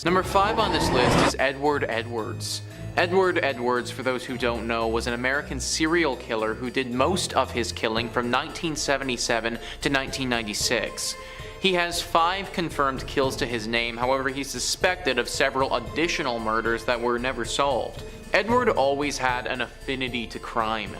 Number 5 on this list is Edward Edwards. Edward Edwards, for those who don't know, was an American serial killer who did most of his killing from 1977 to 1996. He has 5 confirmed kills to his name, however he's suspected of several additional murders that were never solved. Edward always had an affinity to crime.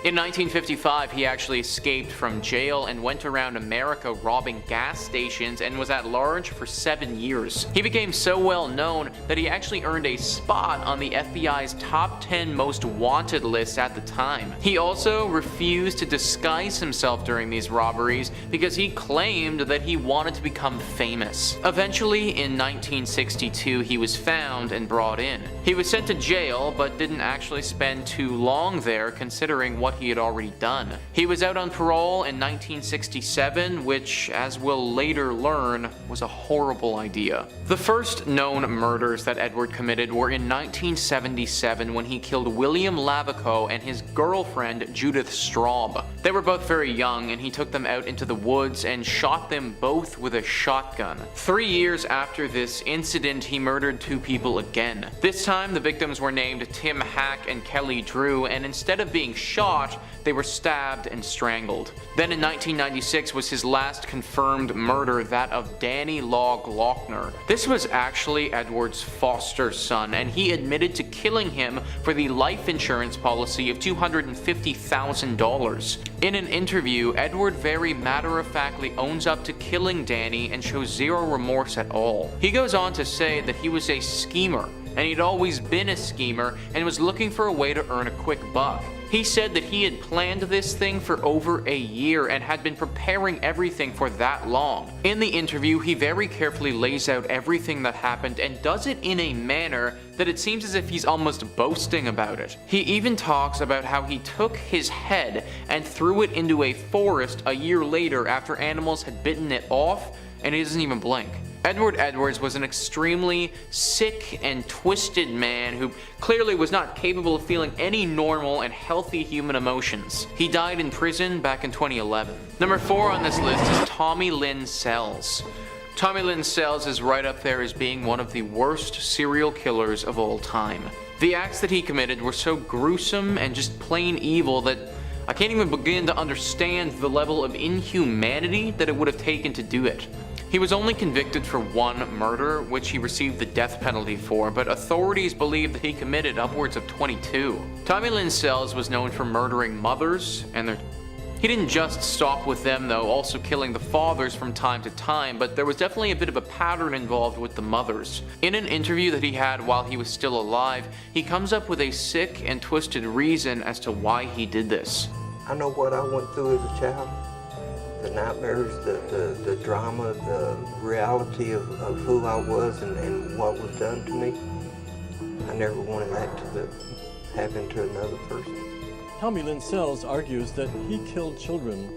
In 1955, he actually escaped from jail and went around America robbing gas stations and was at large for 7 years. He became so well known that he actually earned a spot on the FBI's top 10 most wanted list at the time. He also refused to disguise himself during these robberies because he claimed that he wanted to become famous. Eventually, in 1962, he was found and brought in. He was sent to jail, but didn't actually spend too long there considering what he had already done. He was out on parole in 1967, which, as we'll later learn, was a horrible idea. The first known murders that Edward committed were in 1977 when he killed William Lavico and his girlfriend Judith Straub. They were both very young and he took them out into the woods and shot them both with a shotgun. 3 years after this incident, he murdered 2 people again. This time the victims were named Tim Hack and Kelly Drew, and instead of being shot, they were stabbed and strangled. Then in 1996 was his last confirmed murder, that of Danny Law Glockner. This was actually Edward's foster son, and he admitted to killing him for the life insurance policy of $250,000. In an interview, Edward very matter-of-factly owns up to killing Danny and shows zero remorse at all. He goes on to say that he was a schemer, and he'd always been a schemer and was looking for a way to earn a quick buck. He said that he had planned this thing for over a year and had been preparing everything for that long. In the interview, he very carefully lays out everything that happened and does it in a manner that it seems as if he's almost boasting about it. He even talks about how he took his head and threw it into a forest a year later after animals had bitten it off, and he doesn't even blink. Edward Edwards was an extremely sick and twisted man who clearly was not capable of feeling any normal and healthy human emotions. He died in prison back in 2011. Number 4 on this list is Tommy Lynn Sells. Tommy Lynn Sells is right up there as being one of the worst serial killers of all time. The acts that he committed were so gruesome and just plain evil that I can't even begin to understand the level of inhumanity that it would have taken to do it. He was only convicted for 1 murder, which he received the death penalty for, but authorities believe that he committed upwards of 22. Tommy Lynn Sells was known for murdering mothers and their... He didn't just stop with them though, also killing the fathers from time to time, but there was definitely a bit of a pattern involved with the mothers. In an interview that he had while he was still alive, he comes up with a sick and twisted reason as to why he did this. I know what I went through as a child. The nightmares, the drama, the reality of who I was and what was done to me. I never wanted that to happen to another person. Tommy Lynn Sells argues that he killed children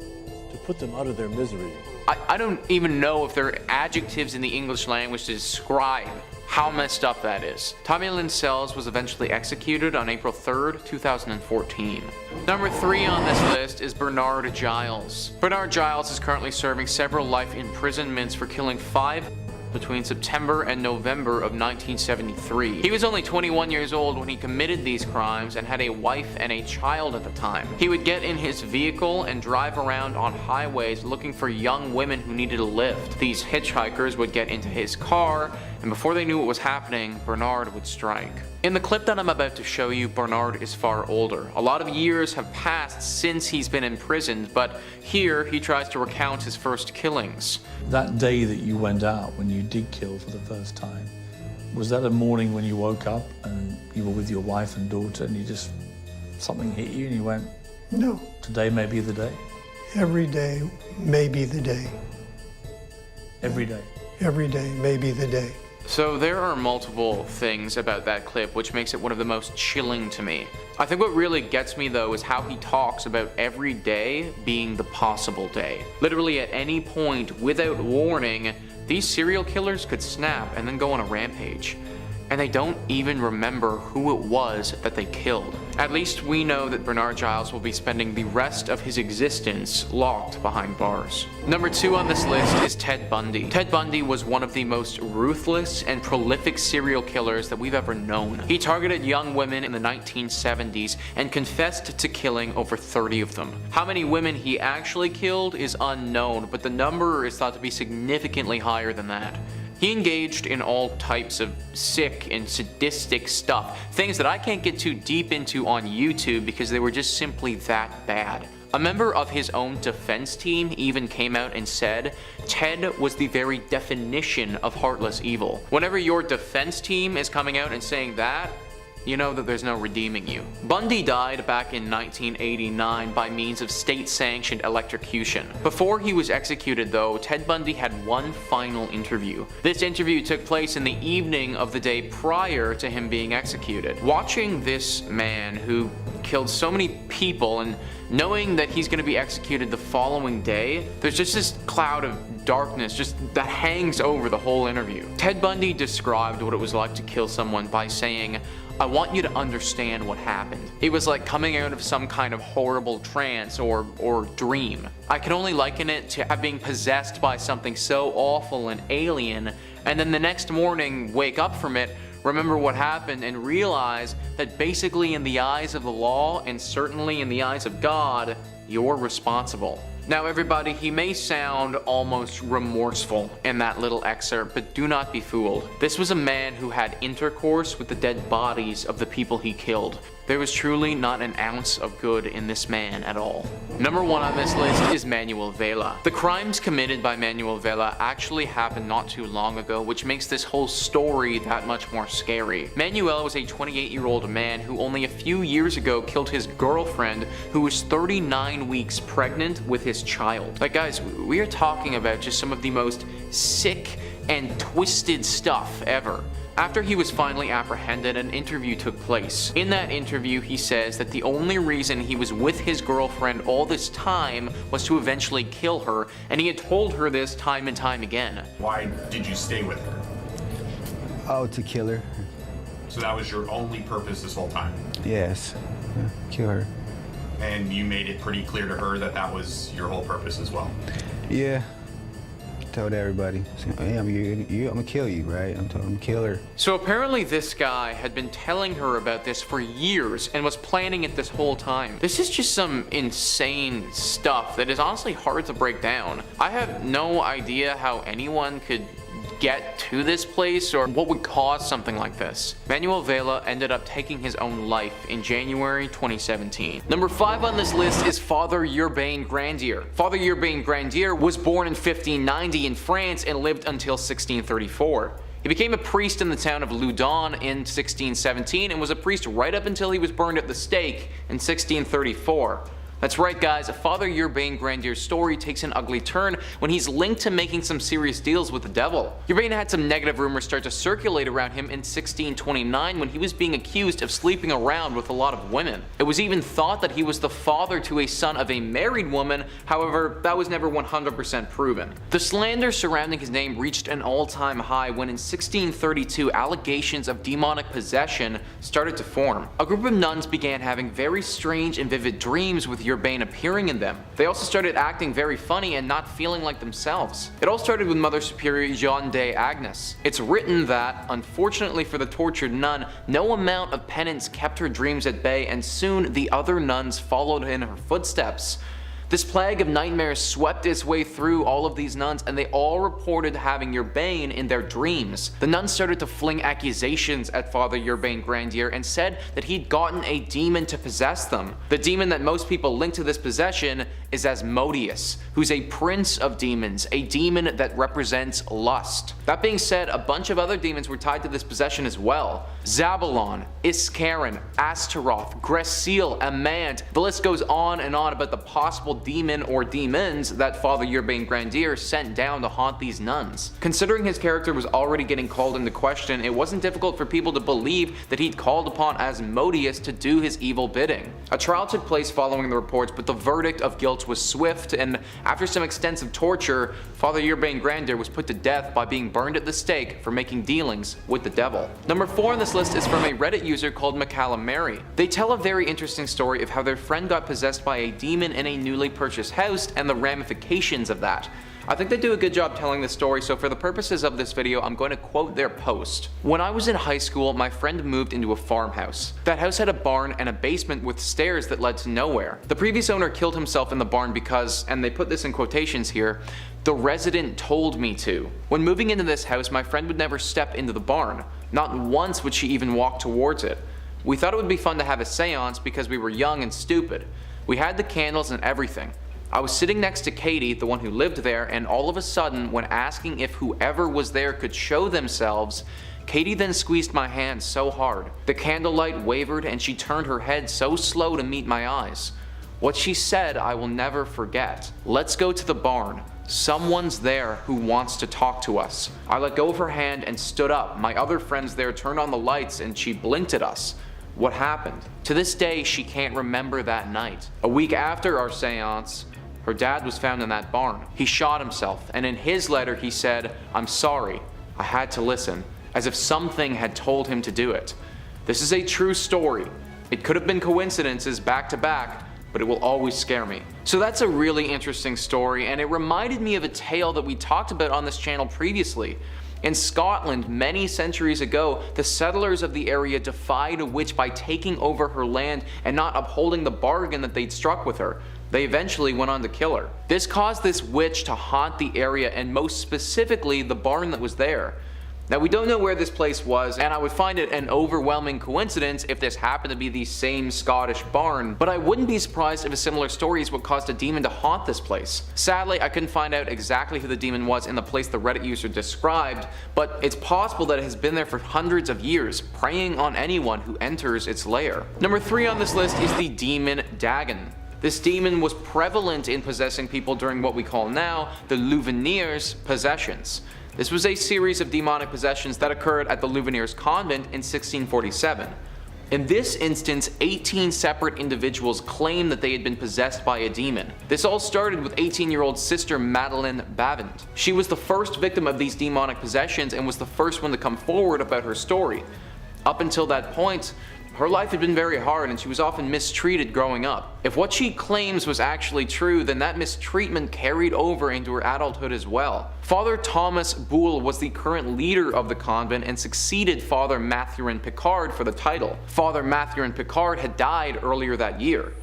to put them out of their misery. I don't even know if there are adjectives in the English language to describe how messed up that is. Tommy Lynn Sells was eventually executed on April 3rd, 2014. Number 3 on this list is Bernard Giles. Bernard Giles is currently serving several life imprisonments for killing 5 between September and November of 1973. He was only 21 years old when he committed these crimes and had a wife and a child at the time. He would get in his vehicle and drive around on highways looking for young women who needed a lift. These hitchhikers would get into his car, and before they knew what was happening, Bernard would strike. In the clip that I'm about to show you, Bernard is far older. A lot of years have passed since he's been imprisoned, but here he tries to recount his first killings. That day that you went out, when you did kill for the first time, was that a morning when you woke up and you were with your wife and daughter and something hit you and you went, no. Today may be the day? Every day may be the day. Every day? Every day may be the day. So there are multiple things about that clip which makes it one of the most chilling to me. I think what really gets me though is how he talks about every day being the possible day. Literally at any point, without warning, these serial killers could snap and then go on a rampage. and they don't even remember who it was that they killed. At least we know that Bernard Giles will be spending the rest of his existence locked behind bars. Number 2 on this list is Ted Bundy. Ted Bundy was one of the most ruthless and prolific serial killers that we've ever known. He targeted young women in the 1970s and confessed to killing over 30 of them. How many women he actually killed is unknown, but the number is thought to be significantly higher than that. He engaged in all types of sick and sadistic stuff, things that I can't get too deep into on YouTube because they were just simply that bad. A member of his own defense team even came out and said Ted was the very definition of heartless evil. Whenever your defense team is coming out and saying that, you know that there's no redeeming you. Bundy died back in 1989 by means of state-sanctioned electrocution. Before he was executed though, Ted Bundy had one final interview. This interview took place in the evening of the day prior to him being executed. Watching this man who killed so many people and knowing that he's going to be executed the following day, there's just this cloud of darkness just that hangs over the whole interview. Ted Bundy described what it was like to kill someone by saying, "I want you to understand what happened. It was like coming out of some kind of horrible trance or dream. I can only liken it to being possessed by something so awful and alien, and then the next morning wake up from it, remember what happened, and realize that basically in the eyes of the law, and certainly in the eyes of God, you're responsible." Now everybody, he may sound almost remorseful in that little excerpt, but do not be fooled. This was a man who had intercourse with the dead bodies of the people he killed. There was truly not an ounce of good in this man at all. Number 1 on this list is Manuel Vela. The crimes committed by Manuel Vela actually happened not too long ago, which makes this whole story that much more scary. Manuel was a 28-year-old man who only a few years ago killed his girlfriend, who was 39 weeks pregnant with his child. Like guys, we are talking about just some of the most sick and twisted stuff ever. After he was finally apprehended, an interview took place. In that interview, he says that the only reason he was with his girlfriend all this time was to eventually kill her, and he had told her this time and time again. Why did you stay with her? Oh, to kill her. So that was your only purpose this whole time? Yes, kill her. And you made it pretty clear to her that that was your whole purpose as well? Yeah. Told everybody, hey, I'm gonna kill you, right? I'm telling him to kill her. So apparently this guy had been telling her about this for years and was planning it this whole time. This is just some insane stuff that is honestly hard to break down. I have no idea how anyone could get to this place or what would cause something like this. Manuel Vela ended up taking his own life in January 2017. Number 5 on this list is Father Urbain Grandier. Father Urbain Grandier was born in 1590 in France and lived until 1634. He became a priest in the town of Loudun in 1617 and was a priest right up until he was burned at the stake in 1634. That's right guys, Father Urbain Grandier's story takes an ugly turn when he's linked to making some serious deals with the devil. Urbain had some negative rumors start to circulate around him in 1629 when he was being accused of sleeping around with a lot of women. It was even thought that he was the father to a son of a married woman, however that was never 100% proven. The slander surrounding his name reached an all-time high when in 1632 allegations of demonic possession started to form. A group of nuns began having very strange and vivid dreams with Urbain appearing in them. They also started acting very funny and not feeling like themselves. It all started with Mother Superior Jeanne d'Agnes. It's written that, unfortunately for the tortured nun, no amount of penance kept her dreams at bay, and soon the other nuns followed in her footsteps. This plague of nightmares swept its way through all of these nuns, and they all reported having Urbain in their dreams. The nuns started to fling accusations at Father Urbain Grandier and said that he'd gotten a demon to possess them. The demon that most people link to this possession is Asmodeus, who's a prince of demons, a demon that represents lust. That being said, a bunch of other demons were tied to this possession as well. Zabalon, Iscaron, Astaroth, Greciel, Amand, the list goes on and on about the possible demon or demons that Father Urbain Grandier sent down to haunt these nuns. Considering his character was already getting called into question, it wasn't difficult for people to believe that he'd called upon Asmodeus to do his evil bidding. A trial took place following the reports, but the verdict of guilt was swift, and after some extensive torture, Father Urbain Grandier was put to death by being burned at the stake for making dealings with the devil. Number 4 on this list is from a Reddit user called McCallum Mary. They tell a very interesting story of how their friend got possessed by a demon in a newly purchased house and the ramifications of that. I think they do a good job telling this story, so for the purposes of this video, I'm going to quote their post. When I was in high school, my friend moved into a farmhouse. That house had a barn and a basement with stairs that led to nowhere. The previous owner killed himself in the barn because, and they put this in quotations here, the resident told me to. When moving into this house, my friend would never step into the barn. Not once would she even walk towards it. We thought it would be fun to have a seance because we were young and stupid. We had the candles and everything. I was sitting next to Katie, the one who lived there, and all of a sudden, when asking if whoever was there could show themselves, Katie then squeezed my hand so hard. The candlelight wavered and she turned her head so slow to meet my eyes. What she said I will never forget. "Let's go to the barn. Someone's there who wants to talk to us." I let go of her hand and stood up. My other friends there turned on the lights and she blinked at us. What happened? To this day, she can't remember that night. A week after our seance, her dad was found in that barn. He shot himself, and in his letter he said, "I'm sorry, I had to listen," as if something had told him to do it. This is a true story. It could have been coincidences back to back, but it will always scare me. So that's a really interesting story, and it reminded me of a tale that we talked about on this channel previously. In Scotland, many centuries ago, the settlers of the area defied a witch by taking over her land and not upholding the bargain that they'd struck with her. They eventually went on to kill her. This caused this witch to haunt the area, and most specifically the barn that was there. Now, we don't know where this place was, and I would find it an overwhelming coincidence if this happened to be the same Scottish barn, but I wouldn't be surprised if a similar story is what caused a demon to haunt this place. Sadly, I couldn't find out exactly who the demon was in the place the Reddit user described, but it's possible that it has been there for hundreds of years, preying on anyone who enters its lair. Number 3 on this list is the demon Dagon. This demon was prevalent in possessing people during what we call now the Louveniers possessions. This was a series of demonic possessions that occurred at the Louveniers convent in 1647. In this instance, 18 separate individuals claimed that they had been possessed by a demon. This all started with 18-year-old sister Madeleine Bavent. She was the first victim of these demonic possessions and was the first one to come forward about her story. Up until that point, her life had been very hard and she was often mistreated growing up. If what she claims was actually true, then that mistreatment carried over into her adulthood as well. Father Thomas Boule was the current leader of the convent and succeeded Father Mathurin Picard for the title. Father Mathurin Picard had died earlier that year.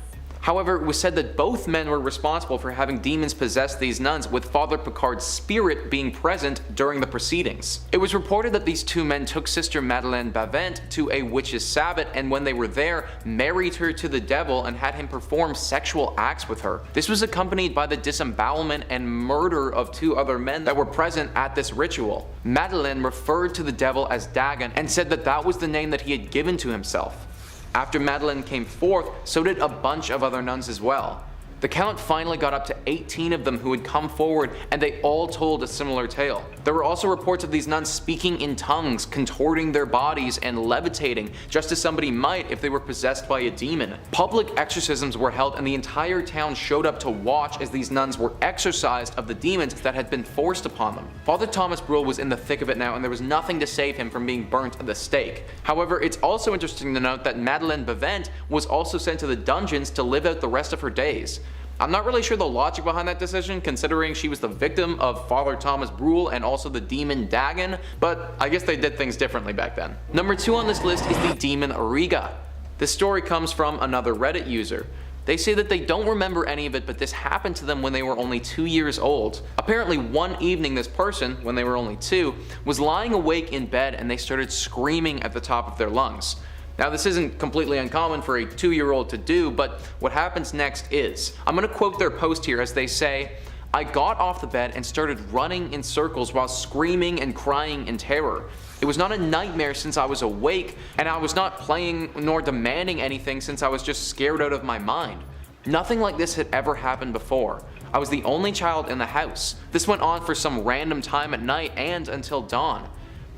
However, it was said that both men were responsible for having demons possess these nuns, with Father Picard's spirit being present during the proceedings. It was reported that these two men took Sister Madeleine Bavent to a witch's sabbat, and when they were there, married her to the devil and had him perform sexual acts with her. This was accompanied by the disembowelment and murder of 2 other men that were present at this ritual. Madeleine referred to the devil as Dagon and said that that was the name that he had given to himself. After Madeleine came forth, so did a bunch of other nuns as well. The count finally got up to 18 of them who had come forward, and they all told a similar tale. There were also reports of these nuns speaking in tongues, contorting their bodies, and levitating, just as somebody might if they were possessed by a demon. Public exorcisms were held, and the entire town showed up to watch as these nuns were exorcised of the demons that had been forced upon them. Father Thomas Boule was in the thick of it now, and there was nothing to save him from being burnt at the stake. However, it's also interesting to note that Madeleine Bavent was also sent to the dungeons to live out the rest of her days. I'm not really sure the logic behind that decision, considering she was the victim of Father Thomas Boule and also the demon Dagon, but I guess they did things differently back then. Number 2 on this list is the demon Riga. This story comes from another Reddit user. They say that they don't remember any of it, but this happened to them when they were only 2 years old. Apparently one evening this person, when they were only 2, was lying awake in bed and they started screaming at the top of their lungs. Now, this isn't completely uncommon for a 2-year-old to do, but what happens next is, I'm going to quote their post here as they say, "I got off the bed and started running in circles while screaming and crying in terror. It was not a nightmare since I was awake, and I was not playing nor demanding anything since I was just scared out of my mind. Nothing like this had ever happened before. I was the only child in the house. This went on for some random time at night and until dawn.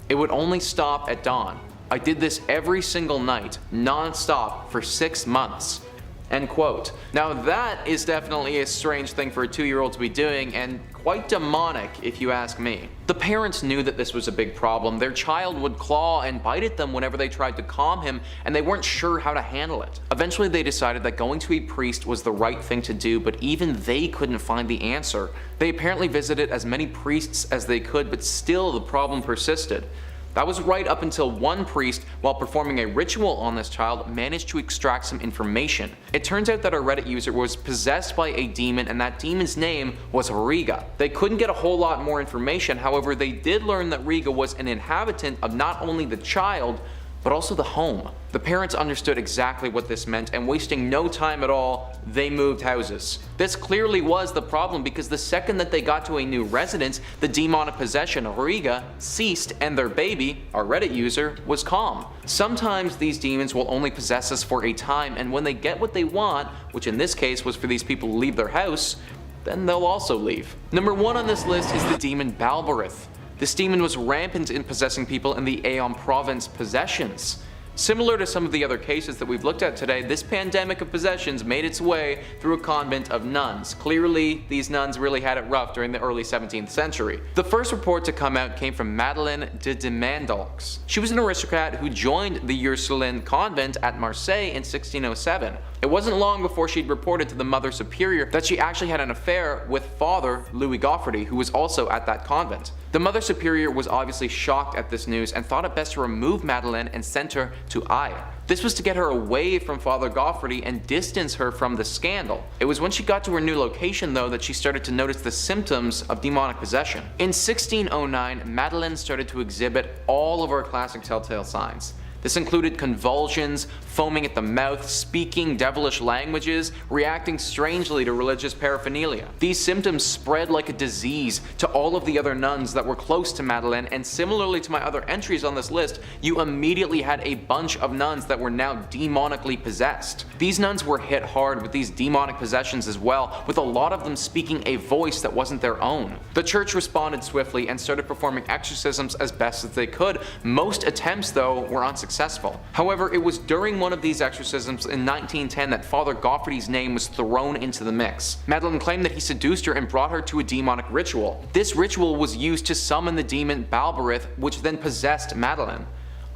It would only stop at dawn. I did this every single night, non-stop, for 6 months." End quote. Now that is definitely a strange thing for a 2-year-old to be doing, and quite demonic if you ask me. The parents knew that this was a big problem. Their child would claw and bite at them whenever they tried to calm him, and they weren't sure how to handle it. Eventually they decided that going to a priest was the right thing to do, but even they couldn't find the answer. They apparently visited as many priests as they could, but still the problem persisted. That was right up until one priest, while performing a ritual on this child, managed to extract some information. It turns out that our Reddit user was possessed by a demon, and that demon's name was Riga. They couldn't get a whole lot more information, however they did learn that Riga was an inhabitant of not only the child, but also the home. The parents understood exactly what this meant, and wasting no time at all, they moved houses. This clearly was the problem, because the second that they got to a new residence, the demonic possession of Riga ceased, and their baby, our Reddit user, was calm. Sometimes these demons will only possess us for a time, and when they get what they want, which in this case was for these people to leave their house, then they'll also leave. Number 1 on this list is the demon Balberith. This demon was rampant in possessing people in the Aeon province possessions. Similar to some of the other cases that we've looked at today, this pandemic of possessions made its way through a convent of nuns. Clearly, these nuns really had it rough during the early 17th century. The first report to come out came from Madeleine de Demandaux. She was an aristocrat who joined the Ursuline convent at Marseille in 1607. It wasn't long before she'd reported to the Mother Superior that she actually had an affair with Father Louis Goffardy, who was also at that convent. The Mother Superior was obviously shocked at this news and thought it best to remove Madeleine and send her to Aix. This was to get her away from Father Goffardy and distance her from the scandal. It was when she got to her new location though that she started to notice the symptoms of demonic possession. In 1609, Madeleine started to exhibit all of our classic telltale signs. This included convulsions, foaming at the mouth, speaking devilish languages, reacting strangely to religious paraphernalia. These symptoms spread like a disease to all of the other nuns that were close to Madeleine, and similarly to my other entries on this list, you immediately had a bunch of nuns that were now demonically possessed. These nuns were hit hard with these demonic possessions as well, with a lot of them speaking a voice that wasn't their own. The church responded swiftly and started performing exorcisms as best as they could. Most attempts though were unsuccessful. However, it was during one of these exorcisms in 1910 that Father Goffardy's name was thrown into the mix. Madeleine claimed that he seduced her and brought her to a demonic ritual. This ritual was used to summon the demon Balberith, which then possessed Madeleine.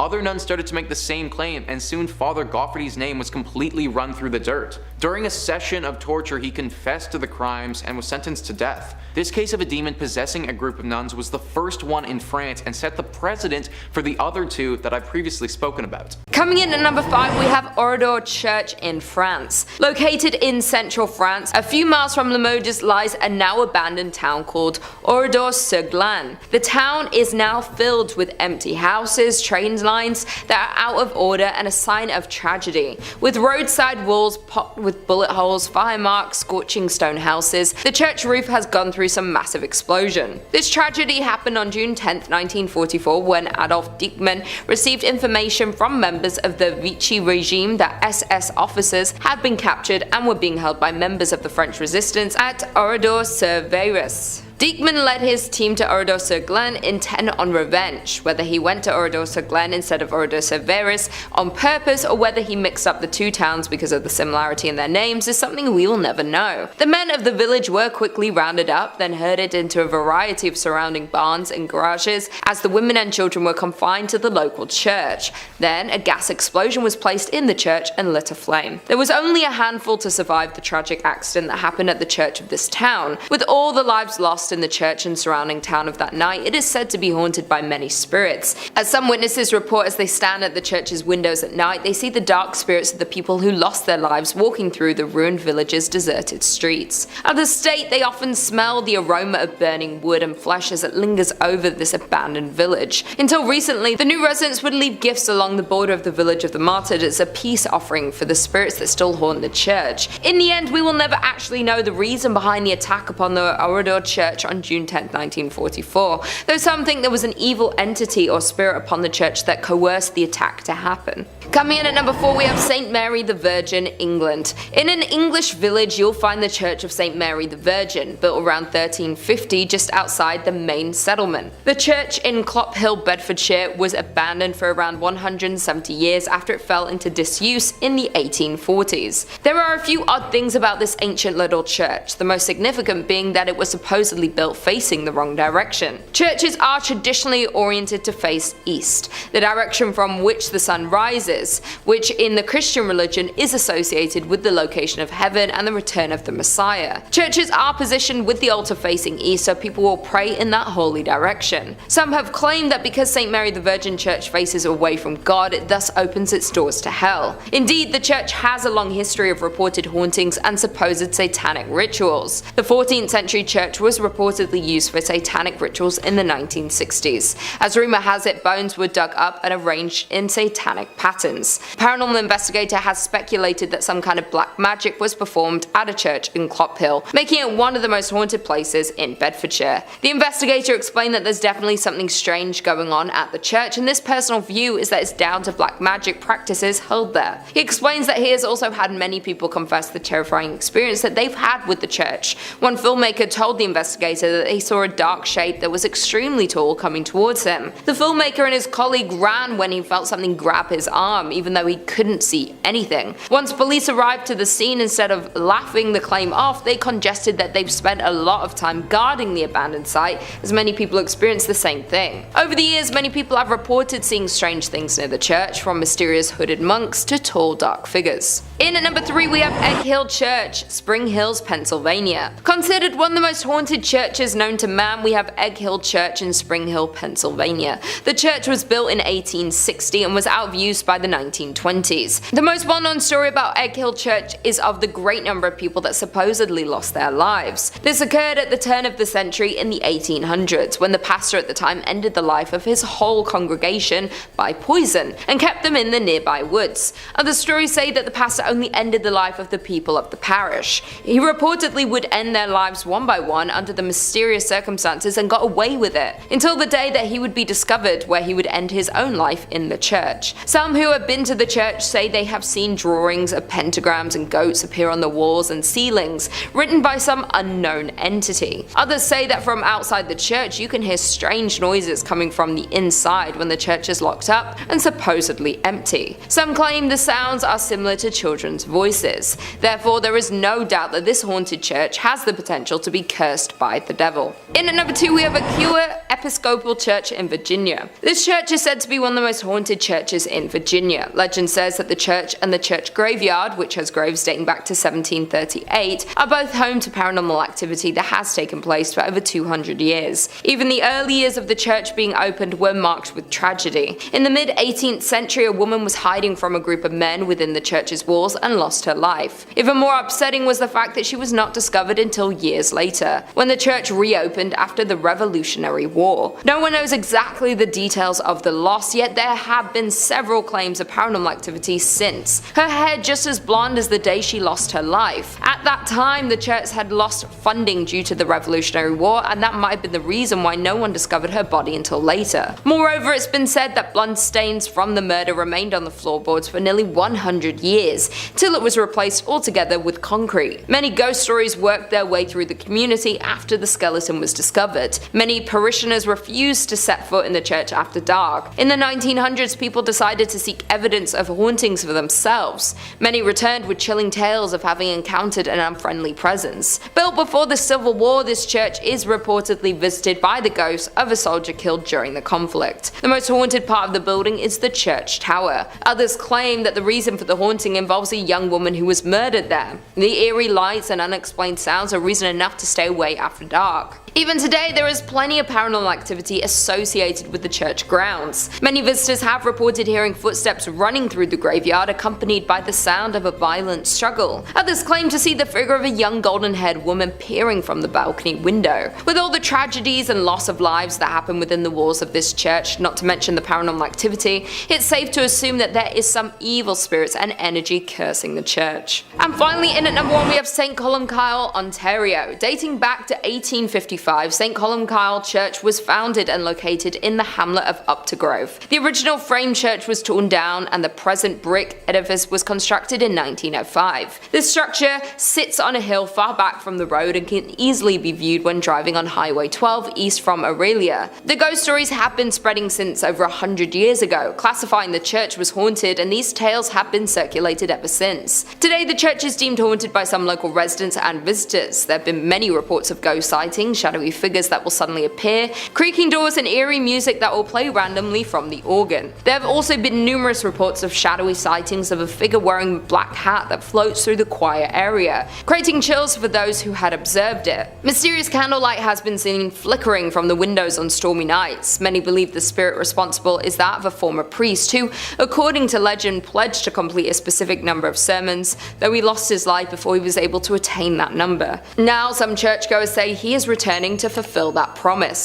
Other nuns started to make the same claim, and soon Father Goffardy's name was completely run through the dirt. During a session of torture, he confessed to the crimes and was sentenced to death. This case of a demon possessing a group of nuns was the first one in France and set the precedent for the other two that I've previously spoken about. Coming in at number 5, we have Oradour Church in France. Located in central France, a few miles from Limoges lies a now abandoned town called Oradour-sur-Glane. The town is now filled with empty houses, train lines that are out of order, and a sign of tragedy. With roadside walls pocked with bullet holes, fire marks, scorching stone houses, the church roof has gone through some massive explosion. This tragedy happened on June 10th, 1944, when Adolf Diekmann received information from members of the Vichy regime that SS officers had been captured and were being held by members of the French resistance at Oradour-sur-Vaires. Diekmann led his team to Oradour-sur-Glane intent on revenge. Whether he went to Oradour-sur-Glane instead of Oradour-sur-Vaires on purpose, or whether he mixed up the two towns because of the similarity in their names, is something we will never know. The men of the village were quickly rounded up, then herded into a variety of surrounding barns and garages, as the women and children were confined to the local church. Then a gas explosion was placed in the church and lit aflame. There was only a handful to survive the tragic accident that happened at the church of this town. With all the lives lost in the church and surrounding town of that night, it is said to be haunted by many spirits. As some witnesses report, as they stand at the church's windows at night, they see the dark spirits of the people who lost their lives walking through the ruined village's deserted streets. Others state they often smell the aroma of burning wood and flesh as it lingers over this abandoned village. Until recently, the new residents would leave gifts along the border of the village of the martyred as a peace offering for the spirits that still haunt the church. In the end, we will never actually know the reason behind the attack upon the Oradour church church on June 10, 1944, though some think there was an evil entity or spirit upon the church that coerced the attack to happen. Coming in at number 4, we have St. Mary the Virgin, England. In an English village, you'll find the Church of St. Mary the Virgin, built around 1350 just outside the main settlement. The church in Clophill, Bedfordshire was abandoned for around 170 years after it fell into disuse in the 1840s. There are a few odd things about this ancient little church, the most significant being that it was supposedly built facing the wrong direction. Churches are traditionally oriented to face east, the direction from which the sun rises, which in the Christian religion is associated with the location of heaven and the return of the Messiah. Churches are positioned with the altar facing east so people will pray in that holy direction. Some have claimed that because St. Mary the Virgin Church faces away from God, it thus opens its doors to hell. Indeed, the church has a long history of reported hauntings and supposed satanic rituals. The 14th century church was reportedly used for satanic rituals in the 1960s. As rumor has it, bones were dug up and arranged in satanic patterns. Paranormal investigator has speculated that some kind of black magic was performed at a church in Clophill, making it one of the most haunted places in Bedfordshire. The investigator explained that there's definitely something strange going on at the church, and this personal view is that it's down to black magic practices held there. He explains that he has also had many people confess the terrifying experience that they've had with the church. One filmmaker told the investigator that he saw a dark shape that was extremely tall coming towards him. The filmmaker and his colleague ran when he felt something grab his arm, even though he couldn't see anything. Once police arrived to the scene, instead of laughing the claim off, they congested that they've spent a lot of time guarding the abandoned site, as many people experienced the same thing. Over the years, many people have reported seeing strange things near the church, from mysterious hooded monks to tall dark figures. In at number 3, we have Egg Hill Church, Spring Hills, Pennsylvania. Considered one of the most haunted churches known to man, we have Egg Hill Church in Spring Hill, Pennsylvania. The church was built in 1860 and was out of use by the 1920s. The most well-known story about Egg Hill Church is of the great number of people that supposedly lost their lives. This occurred at the turn of the century in the 1800s, when the pastor at the time ended the life of his whole congregation by poison and kept them in the nearby woods. Other stories say that the pastor only ended the life of the people of the parish. He reportedly would end their lives one by one under the mysterious circumstances and got away with it, until the day that he would be discovered, where he would end his own life in the church. Some who have been to the church say they have seen drawings of pentagrams and goats appear on the walls and ceilings, written by some unknown entity. Others say that from outside the church you can hear strange noises coming from the inside when the church is locked up and supposedly empty. Some claim the sounds are similar to children's voices. Therefore, there is no doubt that this haunted church has the potential to be cursed by the devil. In at number 2, we have Aquia Episcopal Church in Virginia. This church is said to be one of the most haunted churches in Virginia. Legend says that the church and the church graveyard, which has graves dating back to 1738, are both home to paranormal activity that has taken place for over 200 years. Even the early years of the church being opened were marked with tragedy. In the mid-18th century, a woman was hiding from a group of men within the church's walls and lost her life. Even more upsetting was the fact that she was not discovered until years later, when the church reopened after the Revolutionary War. No one knows exactly the details of the loss, yet there have been several claims of paranormal activity since. Her hair just as blonde as the day she lost her life. At that time, the church had lost funding due to the Revolutionary War, and that might have been the reason why no one discovered her body until later. Moreover, it's been said that blood stains from the murder remained on the floorboards for nearly 100 years, till it was replaced altogether with concrete. Many ghost stories worked their way through the community after the skeleton was discovered. Many parishioners refused to set foot in the church after dark. In the 1900s, people decided to seek evidence of hauntings for themselves. Many returned with chilling tales of having encountered an unfriendly presence. Built before the Civil War, this church is reportedly visited by the ghost of a soldier killed during the conflict. The most haunted part of the building is the church tower. Others claim that the reason for the haunting involves a young woman who was murdered there. The eerie lights and unexplained sounds are reason enough to stay away after dark. Even today, there is plenty of paranormal activity associated with the church grounds. Many visitors have reported hearing footsteps running through the graveyard, accompanied by the sound of a violent struggle. Others claim to see the figure of a young golden-haired woman peering from the balcony window. With all the tragedies and loss of lives that happen within the walls of this church, not to mention the paranormal activity, it's safe to assume that there is some evil spirits and energy cursing the church. And finally, in at number 1, we have St. Columcille, Ontario. Dating back to 1854, 1885, St. Columcille Church was founded and located in the hamlet of Uptergrove. The original frame church was torn down and the present brick edifice was constructed in 1905. This structure sits on a hill far back from the road and can easily be viewed when driving on Highway 12 east from Aurelia. The ghost stories have been spreading since over 100 years ago, classifying the church was haunted, and these tales have been circulated ever since. Today the church is deemed haunted by some local residents and visitors. There have been many reports of ghost sightings, shadowy figures that will suddenly appear, creaking doors and eerie music that will play randomly from the organ. There have also been numerous reports of shadowy sightings of a figure wearing a black hat that floats through the choir area, creating chills for those who had observed it. Mysterious candlelight has been seen flickering from the windows on stormy nights. Many believe the spirit responsible is that of a former priest who, according to legend, pledged to complete a specific number of sermons, though he lost his life before he was able to attain that number. Now some churchgoers say he is returning to fulfill that promise.